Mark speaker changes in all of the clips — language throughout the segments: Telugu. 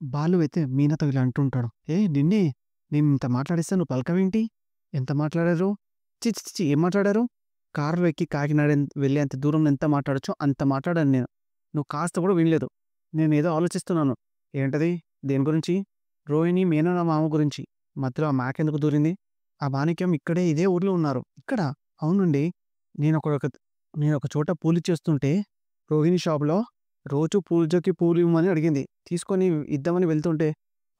Speaker 1: బాలు అయితే మీనాతో ఇలా అంటుంటాడు. నిన్నే నేనింత మాట్లాడిస్తే నువ్వు పలకవేంటి? ఎంత మాట్లాడారు? ఛీ! ఛీ! ఛీ! ఏం మాట్లాడారు? కారులో ఎక్కి కాకినాడ వెళ్ళేంత దూరంలో ఎంత మాట్లాడొచ్చో అంత మాట్లాడాను నేను. నువ్వు కాస్త కూడా వినలేదు. నేనేదో ఆలోచిస్తున్నాను. ఏంటది? దేని గురించి? రోహిణి, మీనా నా మామ గురించి. మధ్యలో ఆ మేకెందుకు దూరింది? ఆ మాణిక్యం ఇక్కడే ఇదే ఊర్లో ఉన్నారు. ఇక్కడా? అవునండి. నేనొక నేనొక చోట పూలిచ్చేస్తుంటే రోహిణి షాప్‌లో రోజు పూజకి పూలు ఇవ్వమని అడిగింది. తీసుకొని ఇద్దామని వెళ్తుంటే,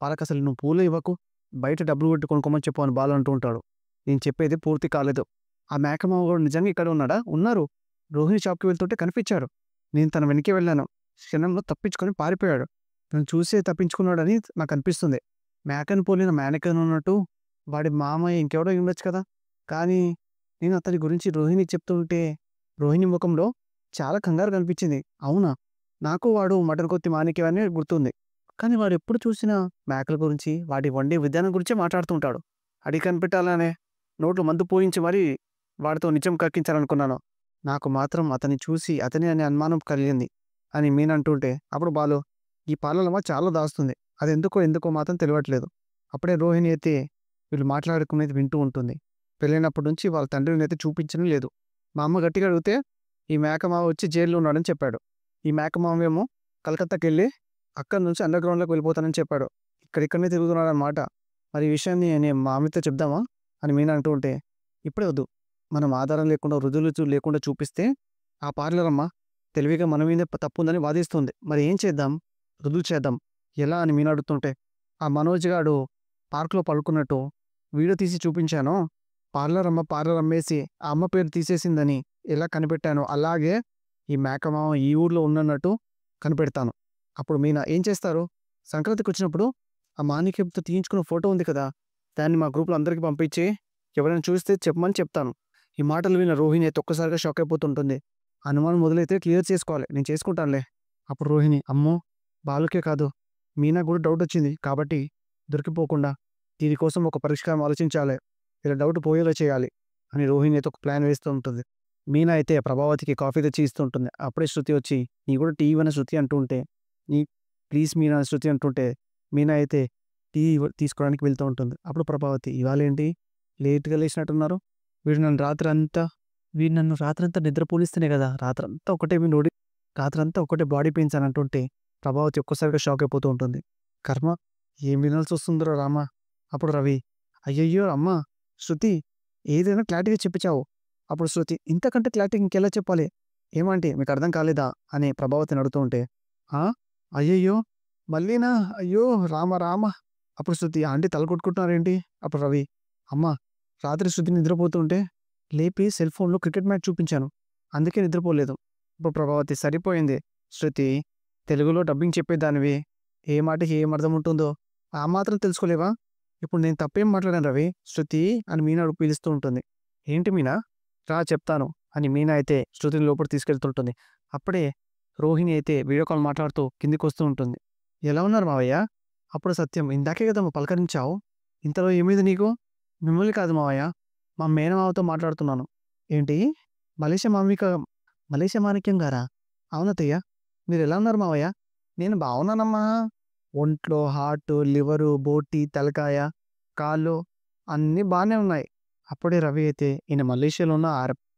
Speaker 1: "వాళ్ళకసలు నువ్వు పూలే ఇవ్వకు. బయట డబ్బులు కొట్టి కొనుక్కోమని చెప్పు" అని బాలు అంటూ ఉంటాడు. నేను చెప్పేది పూర్తి కాలేదు. ఆ మేకమామ గూడా నిజంగా ఇక్కడే ఉన్నాడా? ఉన్నారు. రోహిణి షాప్‌కి వెళ్తుంటే కనిపించారు. నేను తన వెనకే వెళ్ళాను. క్షణంలో తప్పించుకొని పారిపోయాడు. నన్ను చూసే తప్పించుకున్నాడని నాకనిపిస్తుంది. మేకను పోలిన మేనెకెన్ ఉన్నట్టు వాడి మామయ్య ఇంకెవడో అయ్యుండొచ్చు కదా! కానీ నేను అతని గురించి రోహిణికి చెప్తుంటే, రోహిణి ముఖంలో చాలా కంగారు కనిపించింది. అవునా! నాకు వాడు మటన్ కొత్తి మాణిక్యం అనే గుర్తుంది. కానీ వాడెప్పుడు చూసినా మేకల గురించి, వాటి వండే విధానం గురించే మాట్లాడుతూ ఉంటాడు. అడిగి కనిపెట్టాలనే నోట్లో మందు పోయించి మరీ వాడితో నిజం కక్కించాలనుకున్నాను. నాకు మాత్రం అతన్ని చూసి అతనే అనే అనుమానం కలిగింది అని మీనంటుంటే, అప్పుడు బాలు, "ఈ పాలలమ్మ చాలా దాస్తుంది. అదెందుకో ఎందుకో మాత్రం తెలవట్లేదు." అప్పుడే రోహిణి అయితే వీళ్ళు మాట్లాడుకునేది వింటూ ఉంటుంది. పెళ్ళైనప్పటి నుంచి వాళ్ళ తండ్రినైతే చూపించనే లేదు. మా అమ్మ గట్టిగా అడిగితే, "ఈ మేకమామ వచ్చి జైల్‌లో ఉన్నాడని" చెప్పాడు. ఈ మేకమామేమో కలకత్తాకెళ్ళి అక్కడి నుంచి అండర్ గ్రౌండ్‌లోకి వెళ్ళిపోతానని చెప్పాడు. ఇక్కడిక్కడనే తిరుగుతున్నాడనమాట. మరి ఈ విషయాన్ని నేను మా అమ్మతో చెప్దామా? అని మీనా అంటూ ఉంటే, ఇప్పుడే వద్దు. మనం ఆధారం లేకుండా, రుజువులు లేకుండా చూపిస్తే ఆ పార్లరమ్మ తెలివిగా మన మీదే తప్పుందని వాదిస్తుంది. మరి ఏం చేద్దాం? రుజువు చేద్దాం. ఎలా అని మీనా అడుగుతుంటే, ఆ మనోజ్ గాడు పార్క్‌లో పడుకున్నట్టు వీడియో తీసి చూపించాను. పార్లర్ అమ్మేసి ఆ అమ్మ పేరు తీసేసిందని ఎలా కనిపెట్టానో అలాగే ఈ మేకమామ ఈ ఊర్లో ఉన్నట్టు కనిపెడతాను. అప్పుడు మీనా ఏం చేస్తారు? సంక్రాంతికొచ్చినప్పుడు ఆ మాణిక్యంతో తీయించుకున్న ఫోటో ఉంది కదా! దాన్ని మా గ్రూప్‌లో అందరికి పంపించి ఎవరైనా చూస్తే చెప్పమని చెప్తాను. ఈ మాటలు విన్న రోహిణి అయితే ఒక్కసారిగా షాక్ అయిపోతుంటుంది. అనుమానం మొదలైతే క్లియర్ చేసుకోవాలి. నేను చేసుకుంటానులే. అప్పుడు రోహిణి, అమ్మో! బాలుకే కాదు మీనాకు కూడా డౌటొచ్చింది. కాబట్టి దొరికిపోకుండా దీనికోసం ఒక పరిష్కారం ఆలోచించాలి. ఇలా డౌట్ పోయేలా చేయాలి అని రోహిణి అయితే ఒక ప్లాన్ వేస్తూ ఉంటుంది. మీనా అయితే ప్రభావతికి కాఫీ తెచ్చి ఇస్తూ ఉంటుంది. అప్పుడే శృతి వచ్చి, "నీ కూడా టీ ఇవ్వనా శృతి" అంటూ ఉంటే, "నీ ప్లీజ్ మీనా" అని శృతి అంటుంటే, మీనా అయితే టీ తీసుకోవడానికి వెళ్తూ ఉంటుంది. అప్పుడు ప్రభావతి, "ఇవాళేంటి లేట్‌గా లేచినట్టున్నారు? వీడు నన్ను రాత్రంతా వీడు నన్ను రాత్రంతా నిద్రపోనిస్తేనే కదా! రాత్రంతా ఒకటే నొడి రాత్రంతా ఒకటే బాడీ పెయిన్స్" అని అంటుంటే, ప్రభావతి ఒక్కసారిగా షాక్ అయిపోతూ ఉంటుంది. కర్మ! ఏం వినాల్సొస్తుందిరా రామా! అప్పుడు రవి, "అయ్యయ్యో! అమ్మ! శృతి ఏదైనా క్లారిటీగా చెప్పి చావు." అప్పుడు శృతి, "ఇంతకంటే క్లారిటీగా ఇంకెలా చెప్పాలి? ఏమంటే మీకర్థం కాలేదా?" అని ప్రభావతిని అడుగుతూ ఉంటే, "ఆ! అయ్యయ్యో! మళ్ళీనా? అయ్యో! రామ రామ!" అప్పుడు శృతి, "ఆంటీ తల కొట్టుకుంటున్నారేంటి?" అప్పుడు రవి, "అమ్మ! రాత్రి శృతి నిద్రపోతూ ఉంటే లేపి సెల్ ఫోన్‌లో క్రికెట్ మ్యాచ్ చూపించాను. అందుకే నిద్రపోలేదు." అప్పుడు ప్రభావతి, "సరిపోయింది శృతి. తెలుగులో డబ్బింగ్ చెప్పేదానివి. ఏ మాటకి ఏం అర్థం ఉంటుందో ఆ మాత్రం తెలుసుకోలేవా? ఇప్పుడు నేను తప్పేం మాట్లాడాను రవి?" శృతి అని మీనా పిలుస్తూ ఉంటుంది. "ఏంటి మీనా? రా చెప్తాను" అని మీనా అయితే శృతిని లోపలికి తీసుకెళ్తుంటుంది. అప్పుడే రోహిణి అయితే వీడియో కాల్ మాట్లాడుతూ కిందికొస్తూ ఉంటుంది. "ఎలా ఉన్నారు మావయ్య?" అప్పుడు సత్యం, "ఇందాకే కదమ్మా పలకరించావు. ఇంతలో ఏమైంది నీకు?" "మిమ్మల్ని కాదు మావయ్య, మా మేనమామతో మాట్లాడుతున్నాను." "ఏంటి? మలేషియా మామిక మలేషియా మాణిక్యం గారా?" "అవునత్తయ్య. మీరెలా ఉన్నారు మావయ్య?" "నేను బాగున్నానమ్మా. ఒంట్లో హార్టు, లివరు, బోటి, తలకాయ, కాళ్ళు అన్నీ బానే ఉన్నాయి." అప్పుడే రవి అయితే, "ఈయన మలేషియాలో ఉన్న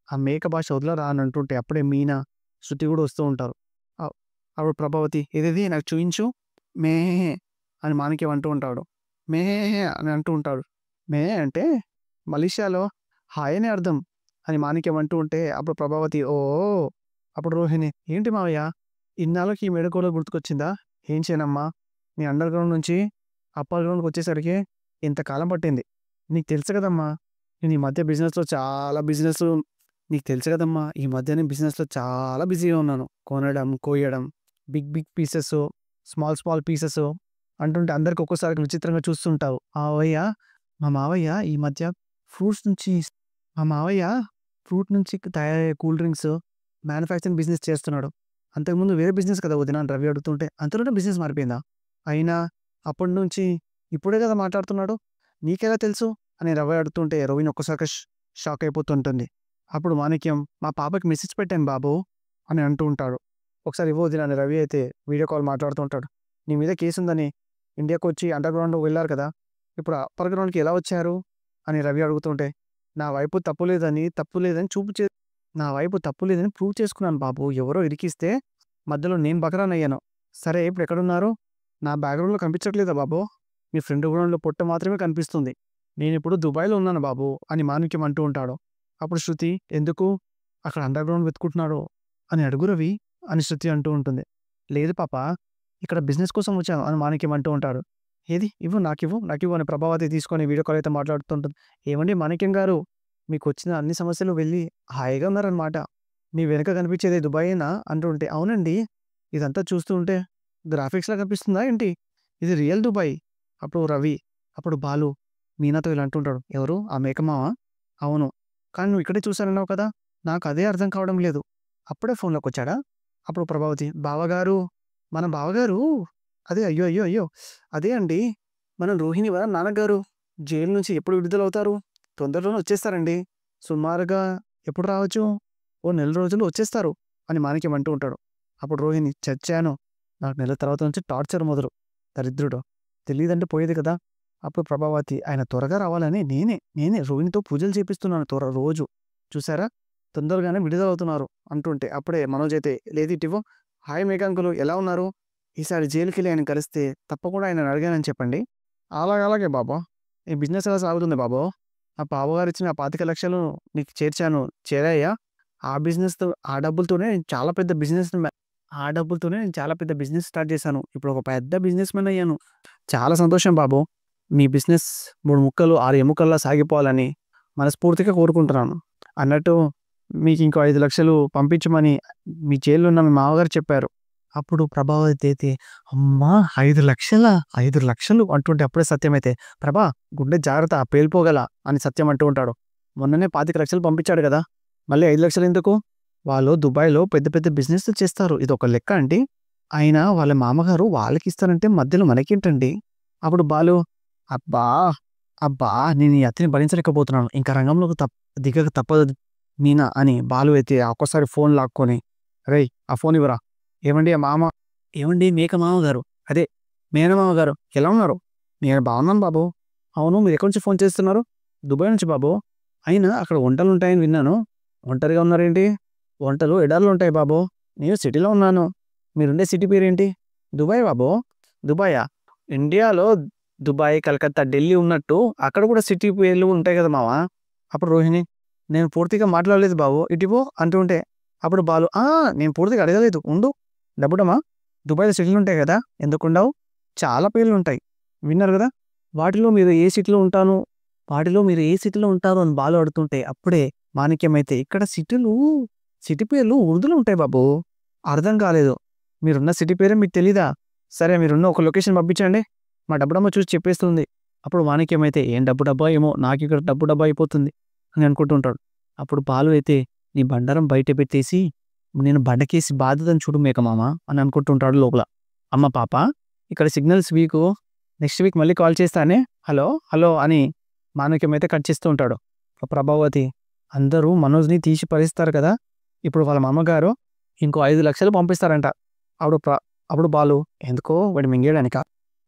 Speaker 1: ఆ మేక భాష వదలరా" అని అంటుంటే అప్పుడే మీనా, శృతి కూడా వస్తూ ఉంటారు. అవ్ అప్పుడు ప్రభావతి, "ఏదేది నాకు చూయించు." మే అని మాణిక్యం అంటూ ఉంటాడు. మే అని అంటూ ఉంటాడు. మే అంటే మలేషియాలో హాయ్ అని అర్థం అని మాణిక్యం అంటూ ఉంటే అప్పుడు ప్రభావతి, ఓహ్! అప్పుడు రోహిణి, "ఏంటి మావయ్య ఇన్నాళ్ళకి ఈ మెడకోలో గుర్తుకొచ్చిందా? ఏం చేయనమ్మా నీ అండర్ గ్రౌండ్ నుంచి అప్పర్ గ్రౌండ్‌కొచ్చేసరికి ఇంతకాలం పట్టింది. నీకు తెలుసు కదమ్మా! నేను ఈ మధ్య బిజినెస్‌లో చాలా బిజినెస్‌లు నీకు తెలుసు కదమ్మా! ఈ మధ్య నేను బిజినెస్‌లో చాలా బిజీగా ఉన్నాను. కొనడం, కోయడం, big big pieces, small pieces అంటుంటే అందరికి ఒక్కోసారి విచిత్రంగా చూస్తుంటావు. మా మావయ్య ఈ మధ్య ఫ్రూట్స్ నుంచి మా మావయ్య ఫ్రూట్ నుంచి తయారయ్యే కూల్ డ్రింక్స్ మ్యానుఫ్యాక్చరింగ్ బిజినెస్ చేస్తున్నాడు. అంతకుముందు వేరే బిజినెస్ కదా వదిన అని రవి అడుగుతుంటే, అంతలోనే బిజినెస్ మారిపోయిందా? అయినా అప్పటి నుంచి ఇప్పుడే కదా మాట్లాడుతున్నాడు. నీకెలా తెలుసు? అని రవి అడుగుతుంటే రోహిణి ఒక్కసారిగా షాక్ అయిపోతుంటుంది. అప్పుడు మాణిక్యం, "మా పాపకి మెసేజ్ పెట్టాను బాబు" అని అంటూ ఉంటాడు. "ఒకసారి ఇవ్వు వదిన" అని రవి అయితే వీడియో కాల్ మాట్లాడుతూ ఉంటాడు. "నీ మీద కేసుందని ఇండియాకి వచ్చి అండర్ గ్రౌండ్ వెళ్ళారు కదా, ఇప్పుడు అప్పర్ గ్రౌండ్కి ఎలా వచ్చారు అని రవి అడుగుతుంటే, నా వైపు తప్పు లేదని నా వైపు తప్పు లేదని ప్రూవ్ చేసుకున్నాను బాబు. ఎవరో ఇరికిస్తే మధ్యలో నేను బకరానయ్యాను. సరే ఇప్పుడు ఎక్కడున్నారు? నా బ్యాక్గ్రౌండ్లో కనిపించట్లేదా బాబు? మీ ఫ్రంట్ గ్రౌండ్లో పొట్ట మాత్రమే కనిపిస్తుంది. నేను ఇప్పుడు దుబాయ్లో ఉన్నాను బాబు అని మాణిక్యం అంటూ ఉంటాడు. అప్పుడు శృతి, ఎందుకు అక్కడ అండర్ గ్రౌండ్ వెతుకుంటున్నాడు అని అడుగు రవి అని శృతి అంటూ ఉంటుంది. లేదు పాప, ఇక్కడ బిజినెస్ కోసం వచ్చాను అని మాణిక్యం అంటూ ఉంటాడు. ఏది ఇవ్వు నాకివ్వు అని ప్రభావతి తీసుకొని వీడియో కాల్ అయితే మాట్లాడుతుంటుంది. ఏమండి మాణిక్యం గారు, మీకు వచ్చిన అన్ని సమస్యలు వెళ్ళి హాయిగా ఉన్నారనమాట. మీ వెనక కనిపించేది దుబాయేనా అంటూ ఉంటే, అవునండి, ఇదంతా చూస్తూ ఉంటే గ్రాఫిక్స్లా కనిపిస్తుందా ఏంటి? ఇది రియల్ దుబాయ్. అప్పుడు రవి, అప్పుడు బాలు మీనాతో ఇలా అంటుంటాడు. ఎవరు ఆ మేకమామ? అవును, కానీ నువ్వు ఇక్కడే చూశానన్నావు కదా, నాకు అదే అర్థం కావడం లేదు. అప్పుడే ఫోన్లోకి వచ్చాడా? అప్పుడు ప్రభావతి, బావగారు, మన బావగారు, అదే అయ్యో అయ్యో అయ్యో అదే అండి, మన రోహిణి వాళ్ళ నాన్నగారు జైలు నుంచి ఎప్పుడు విడుదలవుతారు? తొందరలోనే వచ్చేస్తారండి. సుమారుగా ఎప్పుడు రావచ్చు? ఓ నెల రోజులు వచ్చేస్తారు అని మాణిక్యం అంటూ ఉంటాడు. అప్పుడు రోహిణి, చచ్చాను, నాకు నెల తర్వాత నుంచి టార్చర్ మొదలు. దరిద్రుడు, తెలియదంటే పోయేది కదా. అప్పుడు ప్రభావతి, ఆయన త్వరగా రావాలని నేనే రోహిణితో పూజలు చేపిస్తున్నాను రోజు. చూసారా, తొందరగానే విడుదలవుతున్నారు అంటుంటే, అప్పుడే మనోజ్ అయితే, లేదు ఇటివో, హాయ్ మేఘాంకులు, ఎలా ఉన్నారు? ఈసారి జైలుకి వెళ్ళి ఆయన కలిస్తే తప్పకుండా ఆయన అడిగానని చెప్పండి. అలాగే బాబా, ఈ బిజినెస్ ఎలా సాగుతుంది బాబు? ఆ బావగారు ఇచ్చిన 25 లక్షలు నీకు చేరాయా? ఆ బిజినెస్తో ఆ డబ్బులతోనే నేను చాలా పెద్ద బిజినెస్ స్టార్ట్ చేశాను. ఇప్పుడు ఒక పెద్ద బిజినెస్ మ్యాన్ అయ్యాను. చాలా సంతోషం బాబు. మీ బిజినెస్ 3 ముక్కలు 6 ఎముకల్లా సాగిపోవాలని మనస్ఫూర్తిగా కోరుకుంటున్నాను. అన్నట్టు మీకు ఇంకో 5 లక్షలు పంపించమని మీ జైల్లో ఉన్న మీ మామగారు చెప్పారు. అప్పుడు ప్రభావతి అయితే, అమ్మా 5 లక్షలా? 5 లక్షలు అంటుంటే అప్పుడే సత్యం అయితే, ప్రభా గుండె జాగ్రత్త పేలిపోగల అని సత్యం అంటూ ఉంటాడు. మొన్ననే 25 లక్షలు పంపించాడు కదా, మళ్ళీ 5 లక్షలు ఎందుకు? వాళ్ళు దుబాయ్లో పెద్ద పెద్ద బిజినెస్లు చేస్తారు, ఇది ఒక లెక్క అండి. అయినా వాళ్ళ మామగారు వాళ్ళకి ఇస్తారంటే మధ్యలో మనకేంటండి? అప్పుడు బాలు, అబ్బా అబ్బా నేను ఈ అత్తిని భరించలేకపోతున్నాను, ఇంకా రంగంలోకి దిగక తప్పదు మీనా అని బాలు అయితే ఒక్కసారి ఫోన్ లాక్కొని, రేయ్ ఆ ఫోన్ ఇవ్వరా. ఏమండి ఆ మామ, ఏమండి మేక మామగారు, అదే మేనమామగారు, ఎలా ఉన్నారు? నేను బాగున్నాను బాబు. అవును, మీరు ఎక్కడి నుంచి ఫోన్ చేస్తున్నారు? దుబాయ్ నుంచి బాబు. అయినా అక్కడ వంటలు ఉంటాయని విన్నాను, ఒంటరిగా ఉన్నారేంటి? వంటలు ఎడార్లు ఉంటాయి బాబు, నేను సిటీలో ఉన్నాను. మీరుండే సిటీ పేరేంటి? దుబాయ్ బాబు. దుబాయా? ఇండియాలో దుబాయ్, కలకత్తా, ఢిల్లీ ఉన్నట్టు అక్కడ కూడా సిటీ పేర్లు ఉంటాయి కదా మావా. అప్పుడు రోహిణి, నేను పూర్తిగా మాట్లాడలేదు బాబు, ఇటివో అంటూ ఉంటే, అప్పుడు బాలు, నేను పూర్తిగా అడగలేదు, ఉండు. డబ్బుడమా, దుబాయ్లో సిటీలు ఉంటాయి కదా, ఎందుకుండవు? చాలా పేర్లు ఉంటాయి, విన్నారు కదా. వాటిలో మీరు ఏ సిటీలో ఉంటారు అని బాలు అడుగుతుంటే, అప్పుడే మాణిక్యం అయితే, ఇక్కడ సిటీ పేర్లు ఉర్దూలో ఉంటాయి బాబు. అర్థం కాలేదు, మీరున్న సిటీ పేరే మీకు తెలీదా? సరే మీరున్న ఒక లొకేషన్ పంపించండి, మా డబ్బుడమ్మ చూసి చెప్పేస్తుంది. అప్పుడు మాణిక్యం అయితే, ఏం డబ్బు డబ్బా ఏమో, నాకు ఇక్కడ డబ్బు డబ్బా అయిపోతుంది అని అనుకుంటుంటాడు. అప్పుడు బాలు అయితే, నీ బండారం బయట పెట్టేసి నేను బండకేసి బాధదని చూడు మేకమామ అని అనుకుంటుంటాడు లోపల. అమ్మ పాప, ఇక్కడ సిగ్నల్స్ వీకు, నెక్స్ట్ వీక్ మళ్ళీ కాల్ చేస్తానే, హలో హలో అని మాణిక్యం అయితే కట్ చేస్తూ ఉంటాడు. ప్రభావతి, అందరూ మనోజ్ని తీసి పరిస్తారు కదా, ఇప్పుడు వాళ్ళ మామగారు ఇంకో 5 లక్షలు పంపిస్తారంట. అప్పుడు బాలు, ఎందుకో వాడు మింగేయడానిక?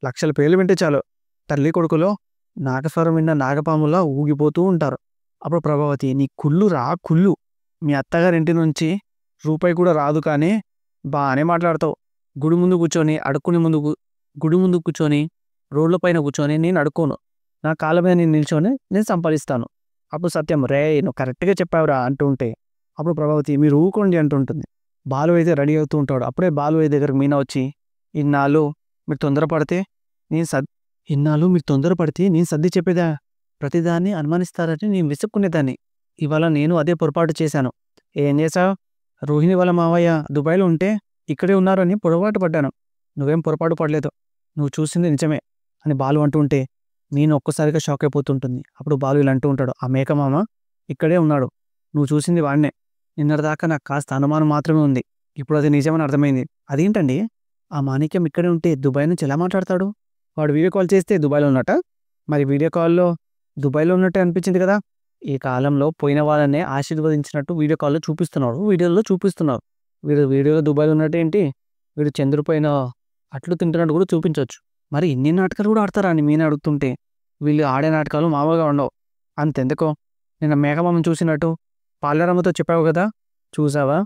Speaker 1: లక్షల పేర్లు వింటే చాలు తల్లి కొడుకులో నాగస్వరం విన్న నాగపాములా ఊగిపోతూ ఉంటారు. అప్పుడు ప్రభావతి, నీ కుళ్ళు, మీ అత్తగారింటి నుంచి రూపాయి కూడా రాదు కానీ బాగానే మాట్లాడతావు. గుడి ముందు కూర్చొని రోడ్ల పైన కూర్చొని నేను అడుక్కోను, నా కాళ్ళ మీద నేను నిల్చొని నేను సంపాదిస్తాను. అప్పుడు సత్యం, రే నువ్వు కరెక్ట్గా చెప్పావురా అంటూ ఉంటే, అప్పుడు ప్రభావతి, మీరు ఊరుకోండి అంటుంటుంది. బాలు అయితే రెడీ అవుతూ ఉంటాడు. అప్పుడే బాలు దగ్గరకు మీనా వచ్చి, ఇన్నాళ్ళు మీరు తొందరపడితే నేను సర్ది చెప్పేదా, ప్రతిదాన్ని అనుమానిస్తారని నేను విసుక్కునేదాన్ని. ఇవాళ నేను అదే పొరపాటు చేశాను. ఏం చేశావు? రోహిణి వాళ్ళ మావయ్య దుబాయ్లో ఉంటే ఇక్కడే ఉన్నారు అని పొరపాటు పడ్డాను. నువ్వేం పొరపాటు పడలేదు, నువ్వు చూసింది నిజమే అని బాలు అంటూ ఉంటే నేను ఒక్కసారిగా షాక్ అయిపోతుంటుంది. అప్పుడు బాలు ఇలా అంటూ ఉంటాడు, ఆ మేకమామ ఇక్కడే ఉన్నాడు, నువ్వు చూసింది వాడినే. నిన్నటిదాకా నాకు కాస్త అనుమానం మాత్రమే ఉంది, ఇప్పుడు అది నిజమని అర్థమైంది. అదేంటండి, ఆ మాణిక్యం ఇక్కడే ఉంటే దుబాయ్ నుంచి ఎలా మాట్లాడతాడు? వాడు వీడియో కాల్ చేస్తే దుబాయ్లో ఉన్నట్ట, మరి వీడియో కాల్లో దుబాయ్లో ఉన్నట్టే అనిపించింది కదా. ఈ కాలంలో పోయిన వాళ్ళనే ఆశీర్వదించినట్టు వీడియోలో చూపిస్తున్నారు. వీడియోలో దుబాయ్లో ఉన్నట్టు ఏంటి, వీడు చంద్రుపైన అట్లు తింటున్నట్టు కూడా చూపించవచ్చు. మరి ఇన్ని నాటకాలు కూడా ఆడతారా అని నేను అడుగుతుంటే, వీళ్ళు ఆడే నాటకాలు మామూలుగా ఉండవు. అంతెందుకో నిన్న మేఘమామను చూసినట్టు పాలరమ్మతో చెప్పావు కదా, చూసావా?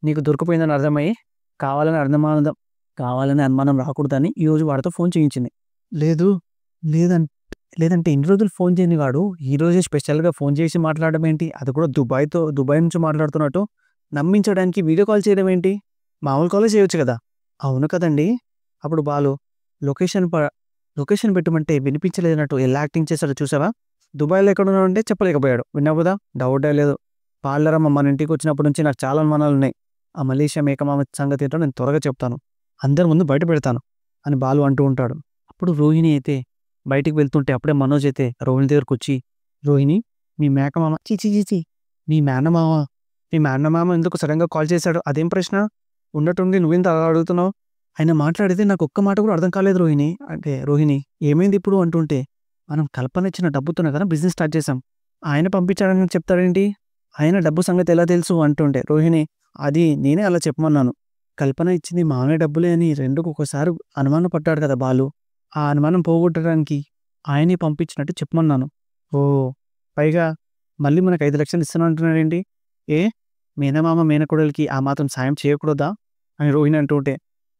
Speaker 1: నీకు దొరికిపోయిందని అర్థమయ్యి కావాలని కావాలని అనుమానం రాకూడదని ఈరోజు వాడితో ఫోన్ చేయించింది. లేదు లేదం లేదంటే ఇన్ని రోజులు ఫోన్ చేయని వాడు ఈరోజే స్పెషల్గా ఫోన్ చేసి మాట్లాడడం ఏంటి? అది కూడా దుబాయ్ నుంచి మాట్లాడుతున్నట్టు నమ్మించడానికి వీడియో కాల్ చేయడం ఏంటి? మామూలు కాలే చేయొచ్చు కదా. అవును కదండి. అప్పుడు బాలు లొకేషన్ పెట్టమంటే వినిపించలేదన్నట్టు ఎలా యాక్టింగ్ చేశాడో చూసావా? దుబాయ్లో ఎక్కడున్నావు అంటే చెప్పలేకపోయాడు. విన్నావు కదా? డౌటే లేదు. పాలరమ్మ మన ఇంటికి వచ్చినప్పటి నుంచి నాకు చాలా అనుమానాలు ఉన్నాయి. ఆ మలేషియా మేకమామ సంగతి ఏంటో నేను త్వరగా చెప్తాను, అందరి ముందు బయట పెడతాను అని బాలు అంటూ ఉంటాడు. అప్పుడు రోహిణి అయితే బయటికి వెళ్తుంటే అప్పుడే మనోజ్ అయితే రోహిణి దగ్గరకు వచ్చి, రోహిణి మీ మేకమామ చీచి చీచి మీ మేనమామ మీ మేనమామ ఎందుకు సడన్గా కాల్ చేశాడు? అదేం ప్రశ్న? ఉన్నట్టుండి నువ్వెంత అలా అడుగుతున్నావు? ఆయన మాట్లాడితే నాకు ఒక్క మాట కూడా అర్థం కాలేదు రోహిణి. అంటే రోహిణి ఏమైంది ఇప్పుడు అంటుంటే, మనం కల్పన ఇచ్చిన డబ్బుతోనే కదా బిజినెస్ స్టార్ట్ చేసాం, ఆయన పంపించాడని చెప్తాడేంటి? ఆయన డబ్బు సంగతి ఎలా తెలుసు అంటుంటే, రోహిణి అది నేనే అలా చెప్పమన్నాను. కల్పన ఇచ్చింది మామయ్య డబ్బులే అని రెండుకు ఒకసారి అనుమానం పడ్డాడు కదా బాలు. ఆ అనుమానం పోగొట్టడానికి ఆయనే పంపించినట్టు చెప్పమన్నాను. ఓ పైగా మళ్ళీ మనకు 5 లక్షలు ఇస్తాను అంటున్నాడేంటి? ఏ మేనమామ మేనకోడలికి ఆ మాత్రం సాయం చేయకూడదా అని రోహిణి అంటుంటే,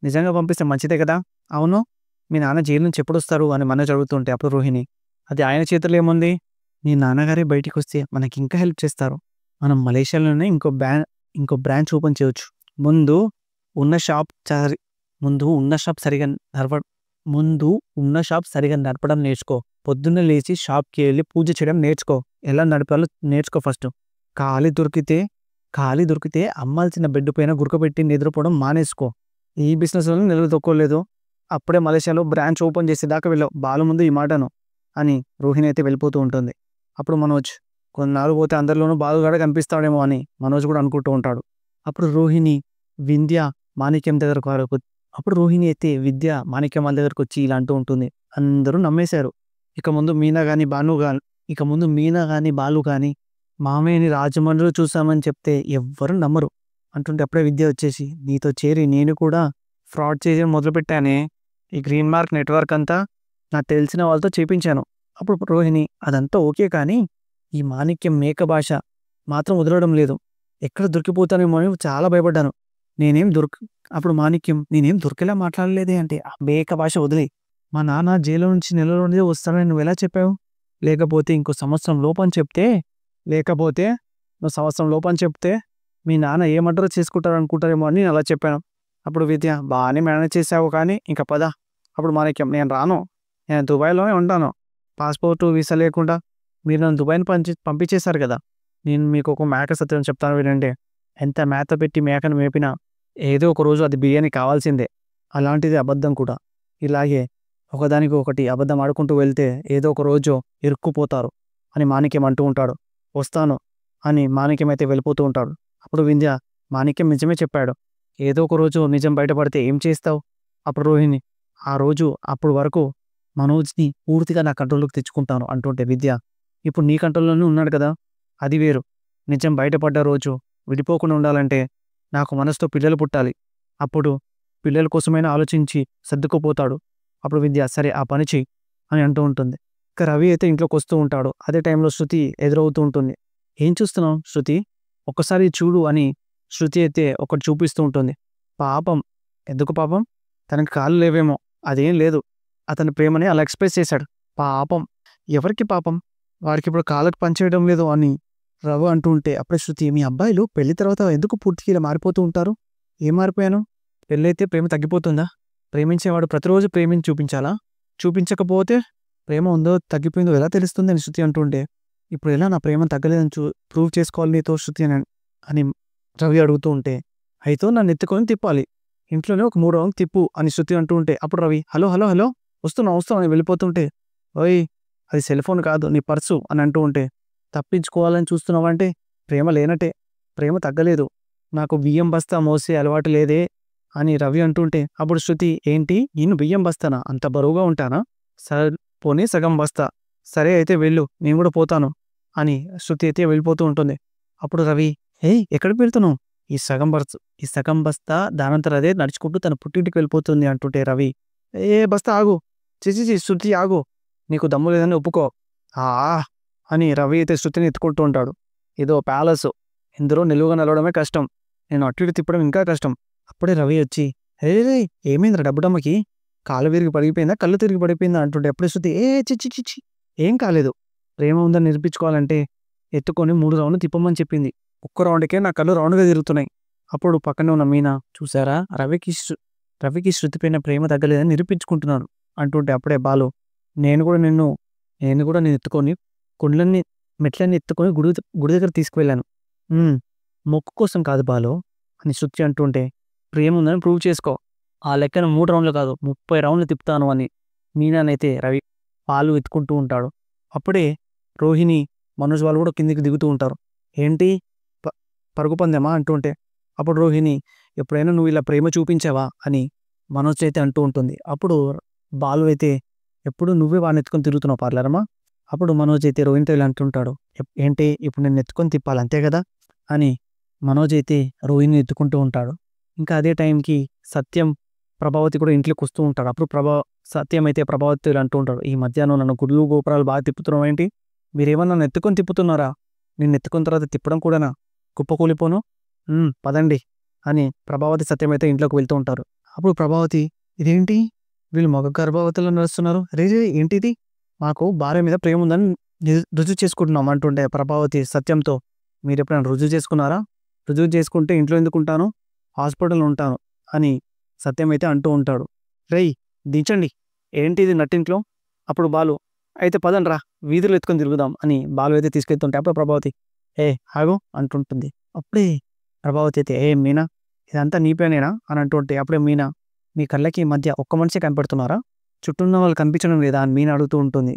Speaker 1: నిజంగా పంపిస్తే మంచిదే కదా. అవును, మీ నాన్న జైలు నుంచి ఎప్పుడొస్తారు అని మనోజ్ అడుగుతుంటే అప్పుడు రోహిణి, అది ఆయన చేతుల్లో ఏముంది? మీ నాన్నగారే బయటికి వస్తే మనకి ఇంకా హెల్ప్ చేస్తారు. మనం మలేషియాలోనే ఇంకో బ్రాంచ్ ఓపెన్ చేయొచ్చు. ముందు ఉన్న షాప్ సరి ముందు ఉన్న షాప్ సరిగా నడవ ముందు ఉన్న షాప్ సరిగా నడపడం నేర్చుకో. పొద్దున్నే లేచి షాప్కి వెళ్ళి పూజ చేయడం నేర్చుకో. ఎలా నడపాలో నేర్చుకో ఫస్ట్. ఖాళీ దొరికితే అమ్మాల్సిన బెడ్ పైన గురకబెట్టి నిద్రపోవడం మానేసుకో. ఈ బిజినెస్లో నిలదొక్కోలేదు, అప్పుడే మలేషియాలో బ్రాంచ్ ఓపెన్ చేసేదాకా వెళ్ళావు. బాలు ముందు ఈ మాటను అని రోహిణి అయితే వెళ్ళిపోతూ ఉంటుంది. అప్పుడు మనోజ్ కొన్నాళ్ళు పోతే అందరిలోనూ బాలుగాడే కనిపిస్తాడేమో అని మనోజ్ కూడా అనుకుంటూ ఉంటాడు. అప్పుడు రోహిణి వింధ్య మాణిక్యం దగ్గరకు అప్పుడు రోహిణి అయితే మాణిక్యం వాళ్ళ దగ్గరకు వచ్చి ఇలా అంటూ ఉంటుంది. అందరూ నమ్మేశారు. ఇక ముందు మీనా కానీ బాలు కానీ మామయ్యని రాజమండ్రిలో చూసామని చెప్తే ఎవ్వరూ నమ్మరు అంటుంటే అప్పుడే విద్య వచ్చేసి, నీతో చేరి నేను కూడా ఫ్రాడ్ చేయడం మొదలుపెట్టానే. ఈ గ్రీన్ మార్క్ నెట్వర్క్ అంతా నాకు తెలిసిన వాళ్ళతో చేపించాను. అప్పుడు రోహిణి అదంతా ఓకే కానీ ఈ మాణిక్యం మేక భాష మాత్రం వదలడం లేదు. ఎక్కడ దొరికిపోతానేమో అని చాలా భయపడ్డాను. అప్పుడు మాణిక్యం నేనేం దొరికేలా మాట్లాడలేదే అంటే, ఆ మేక భాష వదిలే. మా నాన్న జైలు నుంచి నెలలోనే వస్తానని నువ్వు ఎలా చెప్పావు? లేకపోతే నువ్వు సంవత్సరం లోపని చెప్తే మీ నాన్న ఏమంటారో చేసుకుంటారనుకుంటారేమో అని నేను అలా చెప్పాను. అప్పుడు విద్య బాగానే మేనేజ్ చేసావు కానీ ఇంకా పద. అప్పుడు మాణిక్యం నేను రాను, నేను దుబాయ్లోనే ఉంటాను. పాస్పోర్టు వీసా లేకుండా మీరు నన్ను దుబాయ్ని పంపించేశారు కదా. నేను మీకు ఒక మేక సత్యం చెప్తాను వినండి. ఎంత మేత పెట్టి మేకను మేపినా ఏదో ఒక రోజు అది బిర్యానీ కావాల్సిందే. అలాంటిది అబద్ధం కూడా. ఇలాగే ఒకదానికి ఒకటి అబద్ధం ఆడుకుంటూ వెళ్తే ఏదో ఒక రోజు ఇరుక్కుపోతారు అని మాణిక్యం అంటూ ఉంటాడు. వస్తాను అని మాణిక్యం అయితే వెళ్ళిపోతూ ఉంటాడు. అప్పుడు వింధ్య మాణిక్యం నిజమే చెప్పాడు, ఏదో ఒక రోజు నిజం బయటపడితే ఏం చేస్తావు? అప్పుడు రోహిణి అప్పుడు వరకు మనోజ్ని పూర్తిగా నా కంట్రోల్లోకి తెచ్చుకుంటాను అంటుంటే విద్య ఇప్పుడు నీ కంట్రోల్లోనే ఉన్నాడు కదా, అది వేరు. నిజం బయటపడ్డ రోజు విడిపోకుండా ఉండాలంటే నాకు మనసుతో పిల్లలు పుట్టాలి. అప్పుడు పిల్లల కోసమైనా ఆలోచించి సర్దుకుపోతాడు. అప్పుడు విద్య సరే ఆ పని చెయ్యి అని అంటూ ఉంటుంది. ఇక రవి అయితే ఇంట్లోకి వస్తూ ఉంటాడు. అదే టైంలో శృతి ఎదురవుతూ ఉంటుంది. ఏం చూస్తున్నావు శృతి? ఒక్కసారి చూడు అని శృతి అయితే ఒకటి చూపిస్తూ ఉంటుంది. పాపం. ఎందుకు పాపం? తనకి కాళ్ళు లేవేమో. అదేం లేదు, అతని ప్రేమని అలా ఎక్స్ప్రెస్ చేశాడు. పాపం. ఎవరికి పాపం? వాడికి ఇప్పుడు కాళ్ళకు పనిచేయడం లేదు అని రవి అంటూ ఉంటే అప్పుడే శృతి, మీ అబ్బాయిలు పెళ్లి తర్వాత ఎందుకు పూర్తిగా ఇలా మారిపోతూ ఉంటారు? ఏం మారిపోయాను? పెళ్ళైతే ప్రేమ తగ్గిపోతుందా? ప్రేమించేవాడు ప్రతిరోజు ప్రేమించి చూపించాలా? చూపించకపోతే ప్రేమ ఉందో తగ్గిపోయిందో ఎలా తెలుస్తుంది అని శృతి అంటుంటే, ఇప్పుడు ఎలా నా ప్రేమ తగ్గలేదని ప్రూవ్ చేసుకోవాలి నీతో శృతి అని రవి అడుగుతూ ఉంటే, అయితే నన్ను ఎత్తుకొని తిప్పాలి, ఇంట్లోనే ఒక 3 రౌండ్లు తిప్పు అని శృతి అంటూ ఉంటే అప్పుడు రవి హలో హలో హలో వస్తున్నా అని వెళ్ళిపోతుంటే, ఓయ్ అది సెల్ ఫోన్ కాదు నీ పర్సు అని అంటూ ఉంటే, తప్పించుకోవాలని చూస్తున్నావంటే ప్రేమ లేనట్టే, ప్రేమ తగ్గలేదు, నాకు బియ్యం బస్తా మోసే అలవాటు లేదే అని రవి అంటుంటే అప్పుడు శృతి, ఏంటి నేను బియ్యం బస్తానా? అంత బరువుగా ఉంటానా? పోనీ సగం బస్తా. సరే అయితే వెళ్ళు, నేను కూడా పోతాను అని శృతి అయితే వెళ్ళిపోతూ ఉంటుంది. అప్పుడు రవి, ఎక్కడికి వెళ్తున్నావు? ఈ సగం బస్తా దానంతర అదే నడుచుకుంటూ తన పుట్టింటికి వెళ్ళిపోతుంది అంటుంటే రవి, బస్తా ఆగు, చిచి శృతి ఆగు, నీకు దమ్ము లేదని ఒప్పుకో. ఆ అని రవి అయితే శృతిని ఎత్తుకుంటూ ఉంటాడు. ఇదో ప్యాలెస్, ఇందులో నిలువుగా నిలవడమే కష్టం, నేను అటు ఇటు తిప్పడం ఇంకా కష్టం. అప్పుడే రవి వచ్చి, రే రే ఏమైందిరా డబ్బుడమ్మకి, కాలు విరిగి పడిపోయిందా కళ్ళు తిరిగి పడిపోయిందా అంటుంటే అప్పుడే శృతి చిచ్చి చిచ్చి ఏం కాలేదు, ప్రేమ ఉందని నిరూపించుకోవాలంటే ఎత్తుకొని 3 రౌండ్లు తిప్పమని చెప్పింది. ఒక్క రౌండ్కే నా కళ్ళు రౌండ్గా తిరుగుతున్నాయి. అప్పుడు పక్కనే ఉన్న మీనా, చూసారా రవికి శృతి పైన ప్రేమ తగ్గలేదని నిరూపించుకుంటున్నాను అంటుంటే అప్పుడే బాలు, నేను కూడా నేను ఎత్తుకొని మెట్లన్నీ ఎత్తుకొని గుడి దగ్గర తీసుకువెళ్ళాను. మొక్కు కోసం కాదు బాలు అని శృతి అంటుంటే, ప్రేమ ఉందని ప్రూవ్ చేసుకో, ఆ లెక్కన 3 రౌండ్లు కాదు 30 రౌండ్లు తిప్పుతాను అని మీనానైతే రవి పాలు ఎత్తుకుంటూ ఉంటాడు. అప్పుడే రోహిణి, మనోజ్ వాళ్ళు కూడా కిందికి దిగుతూ ఉంటారు. ఏంటి పరుగు పందెమా అంటుంటే అప్పుడు రోహిణి, ఎప్పుడైనా నువ్వు ఇలా ప్రేమ చూపించావా అని మనోజ్ అయితే అంటూ ఉంటుంది. అప్పుడు బాలు అయితే, ఎప్పుడు నువ్వే వాడిని ఎత్తుకొని తిరుగుతున్నావు పార్లరమ్మా. అప్పుడు మనోజ్ అయితే రోహిణితో ఇలా అంటుంటాడు, ఏంటి ఇప్పుడు నేను ఎత్తుకొని తిప్పాలి అంతే కదా అని మనోజ్ అయితే రోహిణిని ఎత్తుకుంటూ ఉంటాడు. ఇంకా అదే టైంకి సత్యం, ప్రభావతి కూడా ఇంట్లోకి వస్తూ ఉంటాడు. అప్పుడు సత్యం అయితే ప్రభావతి ఇలా అంటూ ఉంటాడు, ఈ మధ్యాహ్నం నన్ను గుడ్లు గోపురాలు బాగా తిప్పుతున్నావు ఏంటి, మీరేమన్నా నన్ను ఎత్తుకొని తిప్పుతున్నారా, నిన్ను ఎత్తుకున్న తర్వాత తిప్పడం కూడానా, కుప్పకూలిపోను, పదండి అని ప్రభావతి సత్యం అయితే ఇంట్లోకి వెళ్తూ ఉంటారు. అప్పుడు ప్రభావతి, ఇదేంటి వీళ్ళు మగ గర్భవతులు నడుస్తున్నారు, రే ఏంటిది, మాకు భార్య మీద ప్రేమ ఉందని రుజువు చేసుకుంటున్నాం అంటుంటే ప్రభావతి సత్యంతో, మీరు ఎప్పుడైనా రుజువు చేసుకున్నారా, రుజువు చేసుకుంటే ఇంట్లో ఎందుకుంటాను, హాస్పిటల్లో ఉంటాను అని సత్యం అయితే అంటూ ఉంటాడు. రేయ్ దించండి, ఏంటిది నట్టింట్లో. అప్పుడు బాలు, అయితే పదండ్రా వీధులు ఎత్తుకొని తిరుగుదాం అని బాలు అయితే తీసుకెళ్తుంటే అప్పుడు ప్రభావతి, ఆగు అంటుంటుంది. అప్పుడే ప్రభావతి అయితే, మీనా ఇదంతా నీ పనేనా అని అంటుంటే అప్పుడే మీనా, మీ కళ్ళకి మధ్య ఒక్క మనిషి కనపడుతున్నారా, చుట్టూ ఉన్న వాళ్ళు కనిపించడం లేదా అని మీనా అడుగుతూ ఉంటుంది.